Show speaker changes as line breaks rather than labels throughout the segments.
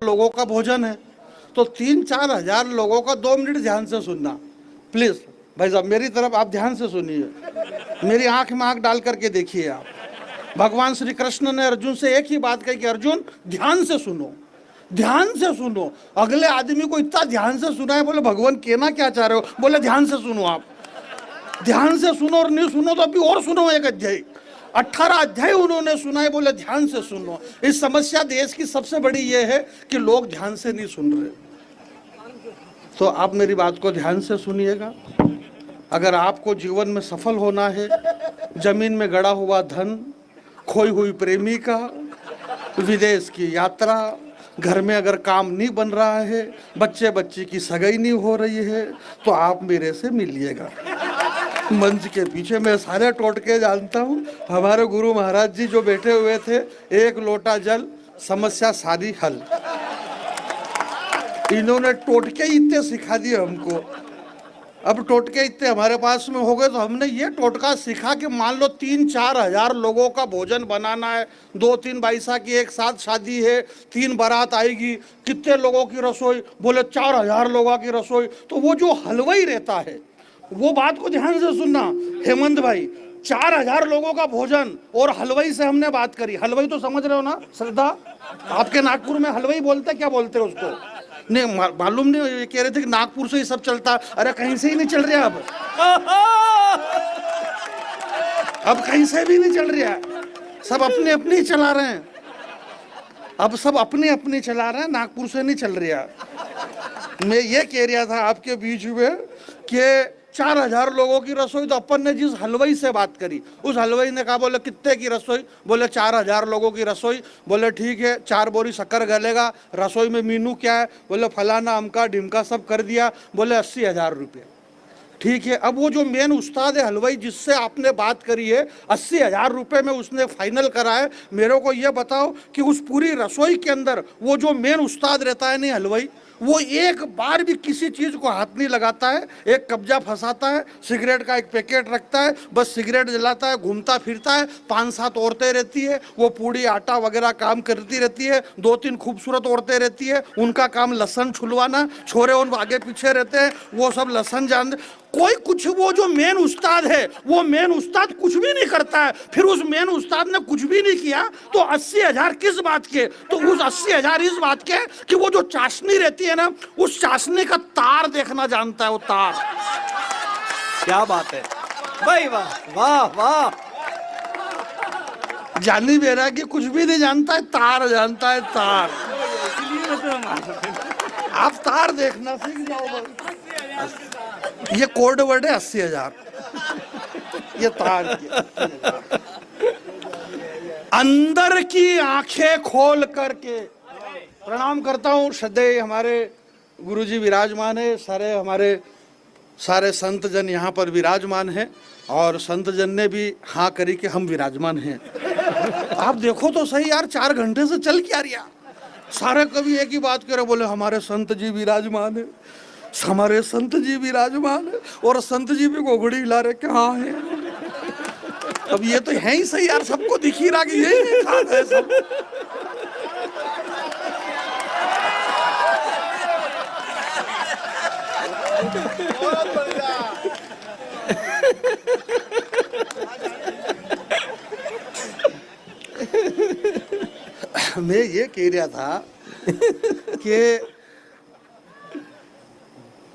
लोगों का भोजन है, तो 3-4 हजार लोगों का 2 मिनट ध्यान से सुनना प्लीज। भाई साहब मेरी तरफ आप ध्यान से सुनिए, मेरी आंख में आंख डाल करके देखिए आप। भगवान श्री कृष्ण ने अर्जुन से एक ही बात कही कि अर्जुन ध्यान से सुनो, ध्यान से सुनो। अगले आदमी को इतना ध्यान से सुना है, बोले भगवान कहना क्या चाह रहे हो? बोले ध्यान से सुनो, आप ध्यान से सुनो, और नहीं सुनो तो अभी और सुनो एक अध्याय। 18 अध्याय उन्होंने सुनाए, बोले ध्यान से सुनो। इस समस्या देश की सबसे बड़ी ये है कि लोग ध्यान से नहीं सुन रहे। तो आप मेरी बात को ध्यान से सुनिएगा। अगर आपको जीवन में सफल होना है, जमीन में गड़ा हुआ धन, खोई हुई प्रेमिका, विदेश की यात्रा, घर में अगर काम नहीं बन रहा है, बच्चे बच्ची की सगाई नहीं हो रही है, तो आप मेरे से मिलिएगा। मंच के पीछे मैं सारे टोटके जानता हूँ। हमारे गुरु महाराज जी जो बैठे हुए थे, एक लोटा जल, समस्या सारी हल। इन्होंने टोटके इतने सिखा दिए हमको। अब टोटके इतने हमारे पास में हो गए, तो हमने ये टोटका सीखा कि मान लो 3-4 हजार लोगों का भोजन बनाना है, 2-3 बाईसा की एक साथ शादी है, 3 बारात आएगी, कितने लोगों की रसोई? बोले 4000 लोगों की रसोई। तो वो जो हलवाई रहता है, वो बात को ध्यान से सुनना हेमंत भाई, 4000 लोगों का भोजन और हलवाई से हमने बात करी। हलवाई तो समझ रहे हो ना श्रद्धा? आपके नागपुर में हलवाई बोलते क्या बोलते हैं उसको? नहीं मालूम नहीं, ये कह रहे थे कि नागपुर से ही सब चलता। अरे कहीं से ही नहीं चल रहा अब कहीं से भी नहीं चल रहा, सब अपने अपने ही चला रहे हैं। अब सब अपने अपने चला रहे हैं, नागपुर से नहीं चल रहा। मैं ये कह रहा था आपके बीच में कि 4000 लोगों की रसोई, तो अपन ने जिस हलवाई से बात करी, उस हलवाई ने कहा, बोले कितने की रसोई? बोले 4000 लोगों की रसोई। बोले ठीक है, 4 बोरी शक्कर गलेगा। रसोई में मीनू क्या है? बोले फलाना अमका ढिमका सब कर दिया। बोले 80,000 रुपये। ठीक है, अब वो जो मेन उस्ताद है हलवाई, जिससे आपने बात करी है, 80,000 रुपये में उसने फाइनल करा है। मेरे को ये बताओ कि उस पूरी रसोई के अंदर वो जो मेन उस्ताद रहता है नहीं हलवाई, वो एक बार भी किसी चीज को हाथ नहीं लगाता है, एक कब्जा फंसाता है, सिगरेट का एक पैकेट रखता है, बस सिगरेट जलाता है, घूमता फिरता है। 5-7 औरतें रहती है, वो पूड़ी आटा वगैरह काम करती रहती है। 2-3 खूबसूरत औरतें रहती है, उनका काम लहसन छुलवाना। छोरे उन आगे पीछे रहते हैं, वो सब लहसन जान। कोई कुछ, वो जो मेन उस्ताद है, वो मेन उस्ताद कुछ भी नहीं करता है। फिर उस मेन उस्ताद ने कुछ भी नहीं किया, तो 80,000 किस बात के? तो उस 80,000 इस बात के कि वो जो चाशनी रहती है ना, उस चाशनी का तार देखना जानता है। वो तार,
क्या बात है भाई, वाह वाह वाह।
जानी बेरा की कुछ भी नहीं जानता है, तार जानता है, तार। आप तार देखना सीख जाओ भाई। ये कोड वर्ड है 80,000, ये तार की 80,000। अंदर की आंखें खोल करके प्रणाम करता हूँ। श्रद्धेय हमारे गुरुजी विराजमान है, सारे संत जन यहाँ पर विराजमान हैं, और संत जन ने भी हाँ करी कि हम विराजमान हैं। आप देखो तो सही यार, 4 घंटे से चल क्या रहा? सारे कवि एक ही बात करे, बोले हमारे संत जी विराजमान है, हमारे संत जी विराजमान है, और संत जी भी घोघड़ी हिला रहे कहाँ है? अब ये तो है ही सही यार, सबको दिख ही रहा कि यही खास है सब। मैं ये कह रहा था कि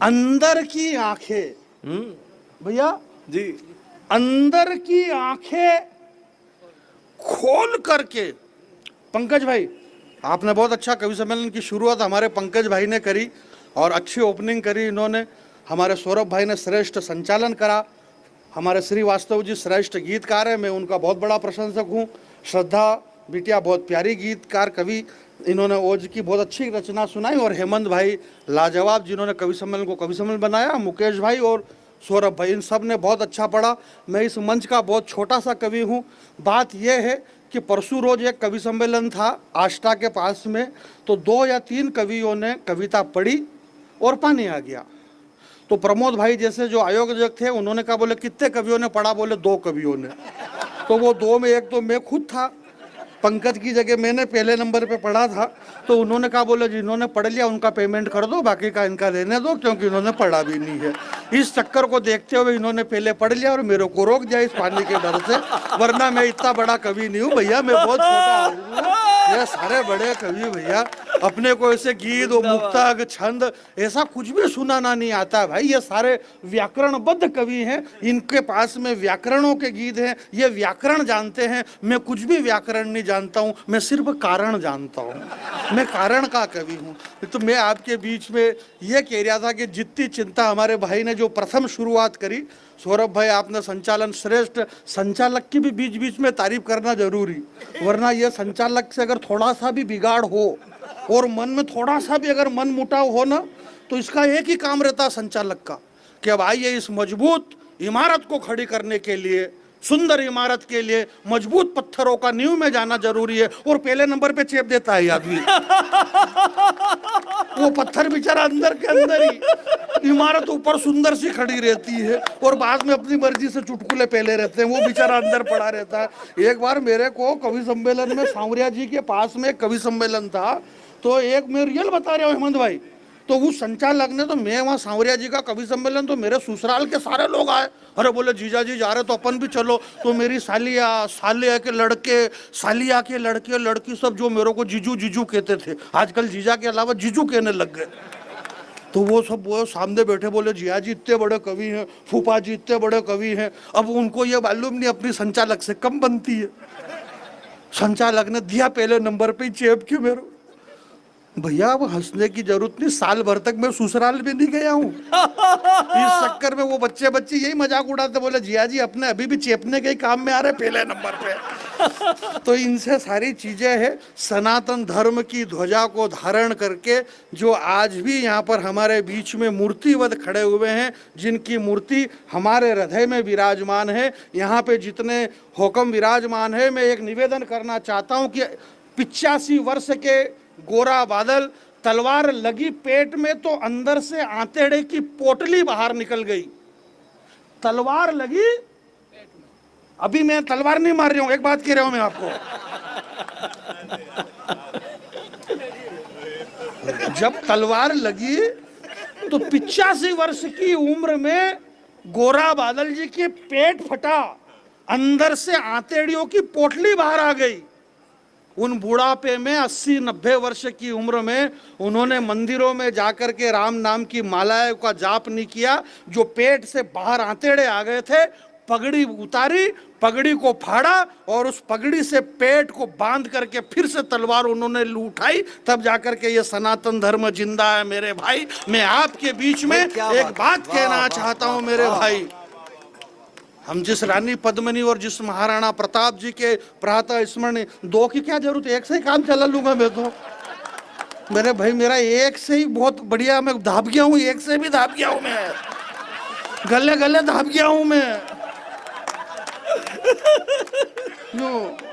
अंदर की आंखें, भैया
जी,
अंदर की आंखें खोल करके। पंकज भाई, आपने बहुत अच्छा कवि सम्मेलन की शुरुआत हमारे पंकज भाई ने करी, और अच्छी ओपनिंग करी इन्होंने। हमारे सौरभ भाई ने श्रेष्ठ संचालन करा। हमारे श्रीवास्तव जी श्रेष्ठ गीतकार है, मैं उनका बहुत बड़ा प्रशंसक हूँ। श्रद्धा बिटिया बहुत प्यारी गीतकार कवि, इन्होंने ओज की बहुत अच्छी रचना सुनाई। और हेमंत भाई लाजवाब, जिन्होंने कवि सम्मेलन को कवि सम्मेलन बनाया। मुकेश भाई और सौरभ भाई, इन सब ने बहुत अच्छा पढ़ा। मैं इस मंच का बहुत छोटा सा कवि हूँ। बात यह है कि परसों रोज एक कवि सम्मेलन था आष्टा के पास में, तो 2 या 3 कवियों ने कविता पढ़ी और पानी आ गया। तो प्रमोद भाई जैसे जो आयोजक थे, उन्होंने कहा, बोले कितने कवियों ने पढ़ा? बोले 2 कवियों ने। तो वो 2 में एक तो मैं खुद था। पंकज की जगह मैंने पहले नंबर पे पढ़ा था, तो उन्होंने कहा बोले जिन्होंने पढ़ लिया उनका पेमेंट कर दो, बाकी का इनका रहने दो, क्योंकि इन्होंने पढ़ा भी नहीं है। इस चक्कर को देखते हुए इन्होंने पहले पढ़ लिया और मेरे को रोक दिया इस पानी के डर से, वरना मैं इतना बड़ा कवि नहीं हूँ भैया, मैं बहुत छोटा हूँ। ये सारे बड़े कवि भैया, अपने को ऐसे गीत और मुक्तक छंद ऐसा कुछ भी सुनाना नहीं आता भाई। ये सारे व्याकरणबद्ध कवि हैं, इनके पास में व्याकरणों के गीत हैं, ये व्याकरण जानते हैं। मैं कुछ भी व्याकरण नहीं जानता हूँ, मैं सिर्फ कारण जानता हूँ, मैं कारण का कवि हूँ। तो मैं आपके बीच में ये कह रहा था कि जितनी चिंता हमारे भाई ने जो प्रथम शुरुआत करी, सौरभ भाई आपने संचालन श्रेष्ठ, संचालक की भी बीच बीच में तारीफ करना जरूरी, वरना ये संचालक से अगर थोड़ा सा भी बिगाड़ हो और मन में थोड़ा सा भी अगर मन मुटाव हो ना, तो इसका एक ही काम रहता है संचालक का कि अब आइए इस मजबूत इमारत को खड़ी करने के लिए, सुंदर इमारत के लिए मजबूत पत्थरों का नींव में जाना जरूरी है, और पहले नंबर पे चेप देता है आदमी। वो पत्थर बेचारा अंदर के अंदर ही, इमारत ऊपर सुंदर सी खड़ी रहती है और बाद में अपनी मर्जी से चुटकुले पहले रहते हैं, वो बेचारा अंदर पड़ा रहता है। एक बार मेरे को कवि सम्मेलन में सांवरिया जी के पास में कवि सम्मेलन था, तो एक मैं रियल बता रहा हूँ हेमंत भाई, तो उस संचालक ने, तो मैं वहाँ सांवरिया जी का कवि सम्मेलन, तो मेरे ससुराल के सारे लोग आए, अरे बोले जीजा जी जा रहे तो अपन भी चलो। तो मेरी सालिया, सालिया के लड़के, सालिया के लड़के लड़की सब जो मेरे को जीजू जीजू कहते थे, आजकल जीजा के अलावा जीजू कहने लग गए। तो वो सब वो सामने बैठे बोले जिया जी इतने बड़े कवि हैं, फूफा जी इतने बड़े कवि हैं। अब उनको ये मालूम नहीं अपनी संचालक से कम बनती है। संचालक ने दिया पहले नंबर पे ही चेप के मेरे, भैया अब हंसने की जरूरत नहीं, साल भर तक मैं ससुराल भी नहीं गया हूँ। इस चक्कर में वो बच्चे बच्चे यही मजाक उड़ाते, बोले जिया जी अपने अभी भी चेपने के ही काम में आ रहे पहले नंबर पे। तो इनसे सारी चीजें हैं। सनातन धर्म की ध्वजा को धारण करके जो आज भी यहाँ पर हमारे बीच में मूर्तिवत खड़े हुए हैं, जिनकी मूर्ति हमारे हृदय में विराजमान है, यहाँ पे जितने हुक्म विराजमान है, मैं एक निवेदन करना चाहता हूँ कि 85 वर्ष के गोरा बादल, तलवार लगी पेट में तो अंदर से आंतेड़े की पोटली बाहर निकल गई। तलवार लगी, अभी मैं तलवार नहीं मार रहा हूं, एक बात कह रहा हूं मैं आपको, जब तलवार लगी तो 85 वर्ष की उम्र में गोरा बादल जी के पेट फटा, अंदर से आंतेड़ियों की पोटली बाहर आ गई। उन बुढ़ापे में 80-90 वर्ष की उम्र में उन्होंने मंदिरों में जाकर के राम नाम की मालाएं का जाप नहीं किया, जो पेट से बाहर आंतेड़े आ गए थे, पगड़ी उतारी, पगड़ी को फाड़ा और उस पगड़ी से पेट को बांध करके फिर से तलवार उन्होंने उठाई, तब जाकर के ये सनातन धर्म जिंदा है। मेरे भाई, मैं आपके बीच में एक बात कहना चाहता हूं मेरे भाई, हम जिस रानी पद्मिनी और जिस महाराणा प्रताप जी के प्रातः स्मरण, दो की क्या जरूरत है, एक से ही काम चला लूंगा मैं तो। मेरे भाई मेरा एक से ही बहुत बढ़िया, मैं धाप गया हूँ, एक से भी धाप गया हूँ मैं, गले गले धाप गया हूँ मैं।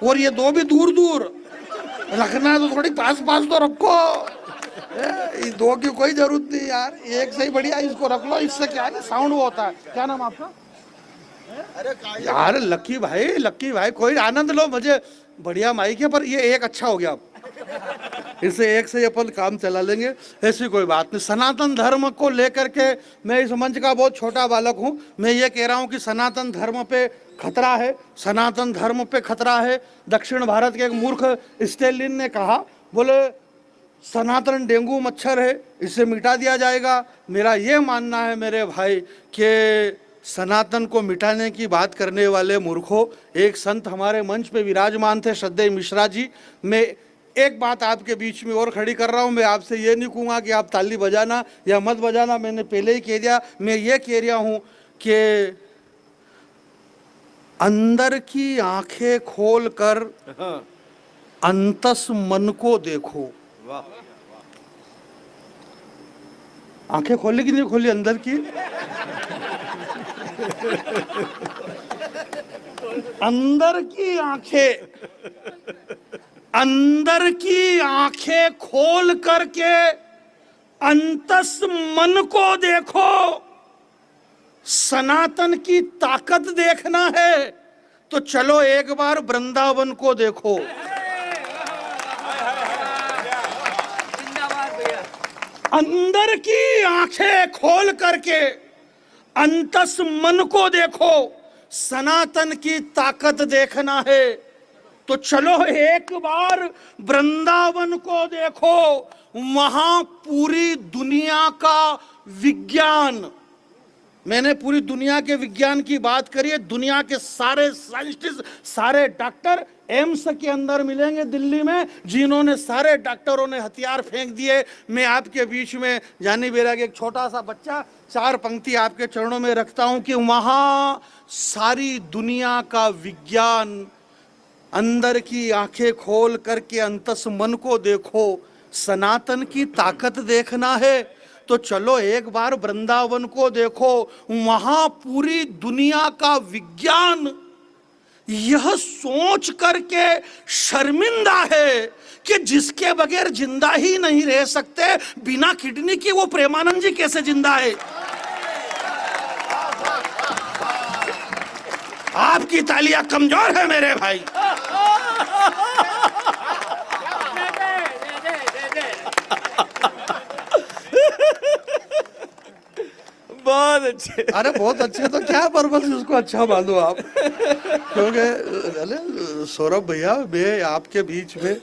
और ये दो भी दूर दूर रखना है तो थोड़ी पास पास तो रखो, इस दो की कोई जरूरत नहीं यार, एक से ही बढ़िया इसको रख लो। इससे क्या है, साउंड वो होता है। क्या नाम आपका? यार लक्की भाई कोई आनंद लो, मुझे बढ़िया माइक है, पर ये एक अच्छा हो गया, अब इससे एक से अपन काम चला लेंगे, ऐसी कोई बात नहीं। सनातन धर्म को लेकर के मैं इस मंच का बहुत छोटा बालक हूं, मैं ये कह रहा हूं कि सनातन धर्म पे खतरा है, सनातन धर्म पे खतरा है। दक्षिण भारत के एक मूर्ख स्टेलिन ने कहा, बोले सनातन डेंगू मच्छर है, इसे मिटा दिया जाएगा। मेरा ये मानना है मेरे भाई कि सनातन को मिटाने की बात करने वाले मूर्खों, एक संत हमारे मंच पे विराजमान थे, श्रद्धेय मिश्रा जी। मैं एक बात आपके बीच में और खड़ी कर रहा हूँ, मैं आपसे ये नहीं कहूँगा कि आप ताली बजाना या मत बजाना, मैंने पहले ही कह दिया। मैं ये कह रहा हूँ कि अंदर की आंखें खोल कर अंतस मन को देखो। आंखें खोली कि नहीं खोली अंदर की? अंदर की आंखें खोल करके अंतस मन को देखो। सनातन की ताकत देखना है तो चलो एक बार वृंदावन को देखो। अंदर की आंखें खोल करके अंतस मन को देखो, सनातन की ताकत देखना है तो चलो एक बार वृंदावन को देखो, वहां पूरी दुनिया का विज्ञान, मैंने पूरी दुनिया के विज्ञान की बात करी है। दुनिया के सारे साइंटिस्ट, सारे डॉक्टर एम्स के अंदर मिलेंगे दिल्ली में, जिन्होंने सारे डॉक्टरों ने हथियार फेंक दिए। मैं आपके बीच में जानी बेरा के एक छोटा सा बच्चा, 4 पंक्ति आपके चरणों में रखता हूं कि वहां सारी दुनिया का विज्ञान, अंदर की आंखें खोल करके अंतस मन को देखो, सनातन की ताकत देखना है तो चलो एक बार वृंदावन को देखो, वहां पूरी दुनिया का विज्ञान यह सोच करके शर्मिंदा है कि जिसके बगैर जिंदा ही नहीं रह सकते, बिना किडनी के वो प्रेमानंद जी कैसे जिंदा है। आपकी तालियां कमजोर है मेरे भाई।
बहुत अच्छे।
अरे बहुत अच्छे तो क्या पर्पस उसको अच्छा मानो आप, क्योंकि अरे सौरभ भैया, मैं आपके बीच में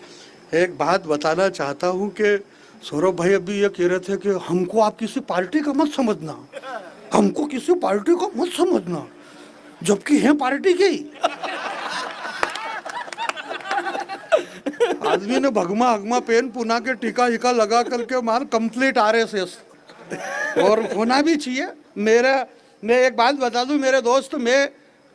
एक बात बताना चाहता हूं कि सौरभ भाई अभी ये कह रहे थे कि हमको आप किसी पार्टी का मत समझना, हमको किसी पार्टी का मत समझना, जबकि है पार्टी की। आदमी ने भगमा अगमा पेन पुना के टीका हिका लगा करके मार कंप्लीट आरएसएस, और होना भी चाहिए। मैं एक बात बता दूं मेरे दोस्त, मैं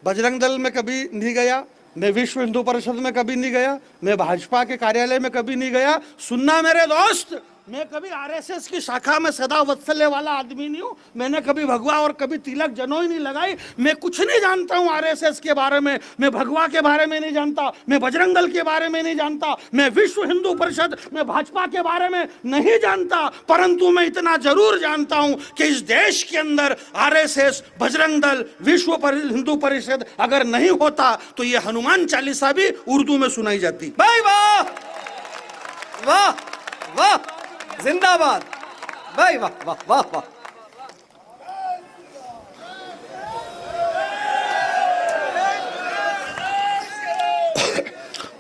बजरंग दल में कभी नहीं गया, मैं विश्व हिंदू परिषद में कभी नहीं गया, मैं भाजपा के कार्यालय में कभी नहीं गया। सुनना मेरे दोस्त, मैं कभी आरएसएस की शाखा में सदा वत्सल्य वाला आदमी नहीं हूं। मैंने कभी भगवा और कभी तिलक जनोई नहीं लगाई। मैं कुछ नहीं जानता हूं आरएसएस के बारे में, मैं भगवा के बारे में नहीं जानता, मैं बजरंग दल के बारे में नहीं जानता, मैं विश्व हिंदू परिषद, मैं भाजपा के बारे में नहीं जानता। परंतु मैं इतना जरूर जानता हूं कि इस देश के अंदर आरएसएस, बजरंग दल, विश्व हिंदू परिषद अगर नहीं होता तो ये हनुमान चालीसा भी उर्दू में सुनाई जाती।
भाई वाह वाह वाह, जिंदाबाद भाई, वाह वाह वाह वाह।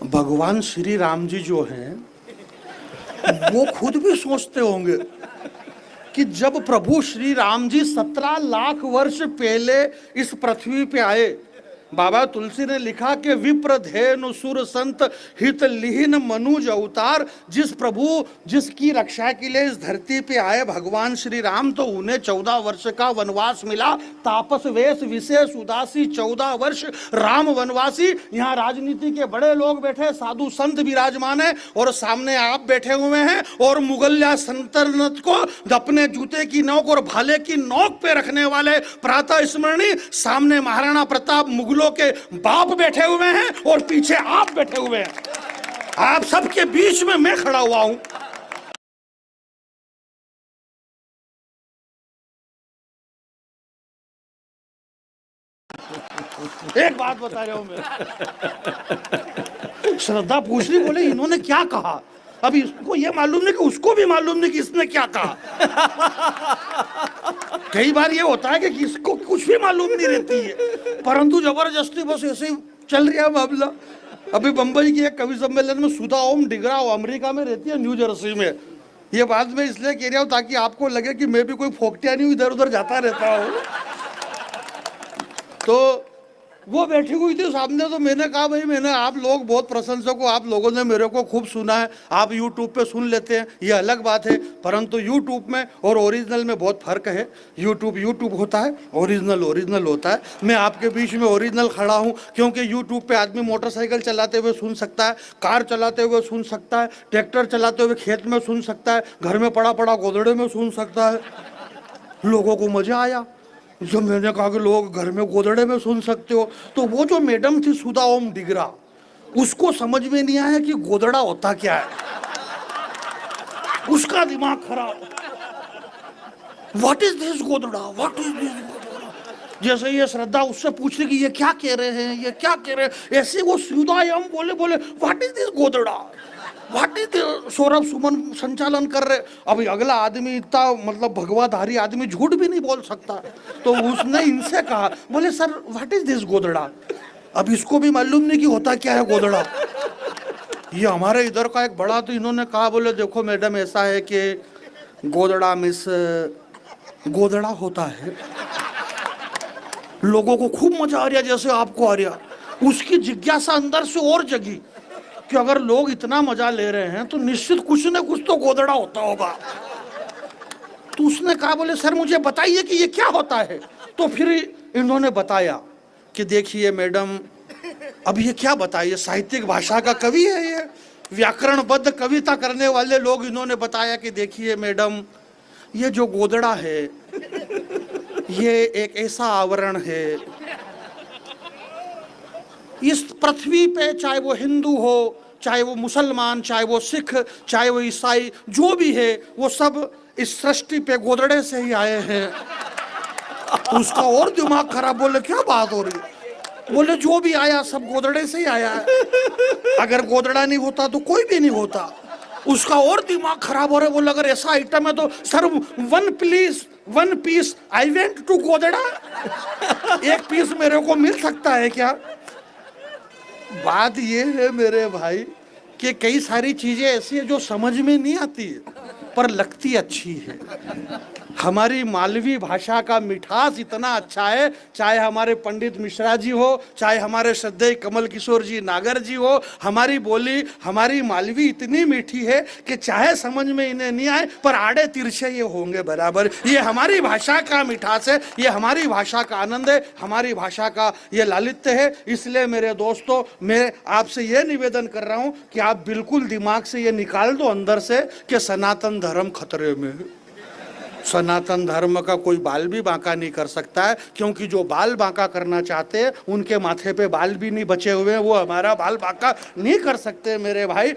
भगवान श्री राम जी जो हैं वो खुद भी सोचते होंगे कि जब प्रभु श्री राम जी 17 लाख वर्ष पहले इस पृथ्वी पे आए, बाबा तुलसी ने लिखा कि विप्र धेनु सुर संत हित लिहिन मनुज अवतार, जिस प्रभु जिसकी रक्षा के लिए इस धरती पे आए भगवान श्री राम, तो उन्हें 14 वर्ष का वनवास मिला। तापस वेश विशेष उदासी 14 वर्ष राम वनवासी। यहाँ राजनीति के बड़े लोग बैठे, साधु संत विराजमान है, और सामने आप बैठे हुए हैं, और मुगलिया सल्तनत को अपने जूते की नोक और भाले की नोक पे रखने वाले प्रातः स्मरणी सामने महाराणा प्रताप मुगलों के बाप बैठे हुए हैं, और पीछे आप बैठे हुए हैं। आप सबके बीच में मैं खड़ा हुआ हूं। एक बात बता रहा हूं मैं, श्रद्धा पूछ रही, बोले इन्होंने क्या कहा। अब इसको ये मालूम नहीं कि उसको भी मालूम नहीं कि इसने क्या कहा। कई बार ये होता है कि किसको कुछ भी मालूम नहीं रहती है, परंतु जबरदस्ती बस ऐसे ही चल रहा है मामला। अभी बंबई की एक कवि सम्मेलन में सुधा ओम डिगरा अमेरिका में रहती है, न्यू जर्सी में। ये बात मैं इसलिए कह रहा हूँ ताकि आपको लगे कि मैं भी कोई फोकटिया नहीं, इधर उधर जाता रहता हूँ। तो वो बैठी हुई थी सामने, तो मैंने कहा भाई, मैंने आप लोग बहुत प्रशंसक हो, आप लोगों ने मेरे को खूब सुना है, आप यूट्यूब पे सुन लेते हैं, ये अलग बात है, परंतु यूट्यूब में और ओरिजिनल में बहुत फर्क है। यूट्यूब होता है, ओरिजिनल होता है। मैं आपके बीच में ओरिजिनल खड़ा हूँ, क्योंकि यूट्यूब पे आदमी मोटरसाइकिल चलाते हुए सुन सकता है, कार चलाते हुए सुन सकता है, ट्रैक्टर चलाते हुए खेत में सुन सकता है, घर में पड़ा पड़ा गोदड़े में सुन सकता है। लोगों को मजा आया जब मैंने कहा कि लोग घर में गोदड़े में सुन सकते हो। तो वो जो मैडम थी सुधा ओम डिगरा, उसको समझ में नहीं आया कि गोदड़ा होता क्या है, उसका दिमाग खराब। व्हाट इज दिस गोदड़ा, व्हाट इज दिस गोदड़ा। जैसे ये श्रद्धा उससे पूछ रही कि ये क्या कह रहे हैं, ये क्या कह रहे हैं, ऐसे वो सुधा ओम बोले व्हाट इज दिस गोदड़ा। व्हाट इज सौरभ सुमन संचालन कर रहे। अभी अगला आदमी इतना मतलब भगवाधारी आदमी झूठ भी नहीं बोल सकता, तो उसने इनसे कहा, बोले सर व्हाट इज दिस गोदड़ा। अब इसको भी मालूम नहीं कि होता क्या है गोदड़ा। ये हमारे इधर का एक बड़ा, तो इन्होंने कहा, बोले देखो मैडम ऐसा है कि गोदड़ा मिस गोदड़ा होता है, लोगों को खूब मजा आ रहा जैसे आपको आ रहा। उसकी जिज्ञासा अंदर से और जगी कि अगर लोग इतना मजा ले रहे हैं तो निश्चित कुछ न कुछ तो गोदड़ा होता होगा। तो उसने कहा, बोले सर मुझे बताइए कि ये क्या होता है। तो फिर इन्होंने बताया कि देखिए मैडम, अब ये क्या बताइए, साहित्यिक भाषा का कवि है ये, व्याकरणबद्ध कविता करने वाले लोग। इन्होंने बताया कि देखिए मैडम, ये जो गोदड़ा है ये एक ऐसा आवरण है, इस पृथ्वी पे चाहे वो हिंदू हो, चाहे वो मुसलमान, चाहे वो सिख, चाहे वो ईसाई, जो भी है वो सब इस सृष्टि पे गोदड़े से ही आए हैं। उसका और दिमाग खराब, बोले क्या बात हो रही। बोले जो भी आया सब गोदड़े से ही आया है, अगर गोदड़ा नहीं होता तो कोई भी नहीं होता। उसका और दिमाग खराब हो रहा है। बोले अगर ऐसा आइटम है तो sir one piece I went to गोदड़ा, एक पीस मेरे को मिल सकता है क्या। बात ये है मेरे भाई कि कई सारी चीजें ऐसी है जो समझ में नहीं आती है पर लगती अच्छी है। हमारी मालवी भाषा का मिठास इतना अच्छा है, चाहे हमारे पंडित मिश्रा जी हो, चाहे हमारे श्रद्धेय कमल किशोर जी नागर जी हो, हमारी बोली, हमारी मालवी इतनी मीठी है कि चाहे समझ में इन्हें नहीं आए पर आड़े तिरछे ये होंगे बराबर। ये हमारी भाषा का मिठास है, ये हमारी भाषा का आनंद है, हमारी भाषा का ये लालित्य है। इसलिए मेरे दोस्तों, मैं आपसे ये निवेदन कर रहा हूँ कि आप बिल्कुल दिमाग से ये निकाल दो अंदर से कि सनातन धर्म खतरे में है। सनातन धर्म का कोई बाल भी बांका नहीं कर सकता है, क्योंकि जो बाल बांका करना चाहते हैं उनके माथे पे बाल भी नहीं बचे हुए हैं, वो हमारा बाल बांका नहीं कर सकते मेरे भाई।